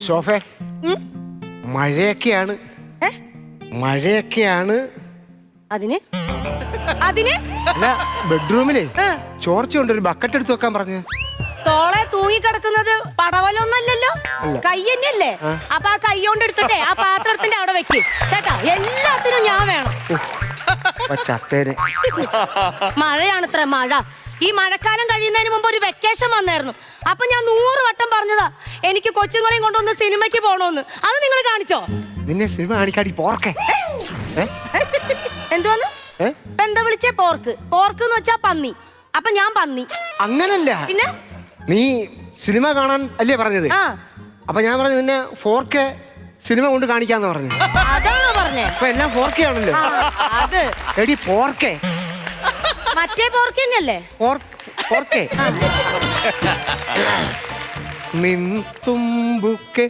സോഫേ മഴയൊക്കെയാണ്. മഴയൊക്കെയാണ്. അതിന് അതിന് അല്ല ബെഡ്റൂമിലെ ചോർച്ച കൊണ്ട് ഒരു ബക്കറ്റ് എടുത്ത് വെക്കാൻ പറഞ്ഞു. തോളെ തൂങ്ങിക്കിടക്കുന്നത് പടവലൊന്നല്ലല്ലോ, കൈ തന്നെയല്ലേ. അപ്പൊ ആ കൈ കൊണ്ട് എടുത്തിട്ടേ ആ പാത്രത്തിന്റെ അവിടെ വെക്ക് കേട്ടാ. എല്ലാത്തിനും ഞാൻ വേണം. മഴയാണത്ര മഴ. ഈ മഴക്കാലം കഴിയുന്നതിന് മുമ്പ് ഒരു വെക്കേഷൻ വന്നായിരുന്നു. അപ്പൊ ഞാൻ 100 വട്ടം പറഞ്ഞതാ എനിക്ക് കൊച്ചുങ്ങളെയും കൊണ്ടൊന്ന് സിനിമയ്ക്ക് പോണോന്ന്. അത് നിങ്ങൾ കാണിച്ചോ? നിന്നെ സിനിമ കാണിക്കാടി പോർക്കെ. എന്തുവന്ന് എന്താ വിളിച്ചേ? പോർക്ക്. പോർക്ക് എന്ന് വെച്ചാ പന്നി. അപ്പൊ ഞാൻ പന്നി. അങ്ങനല്ല. പിന്നെ നീ സിനിമ കാണാൻ അല്ലേ പറഞ്ഞത്? അപ്പൊ ഞാൻ പറഞ്ഞു നിന്നെ 4K സിനിമ കൊണ്ട് കാണിക്കാന്ന് പറഞ്ഞു. അതാണോ പറഞ്ഞേ? അപ്പൊ എല്ലാം 4K ആണല്ലോ. അത് എടി 4K. മറ്റേ പോർക്ക് തന്നെയല്ലേ? 4K. നിൻ തുമ്പുക്കെ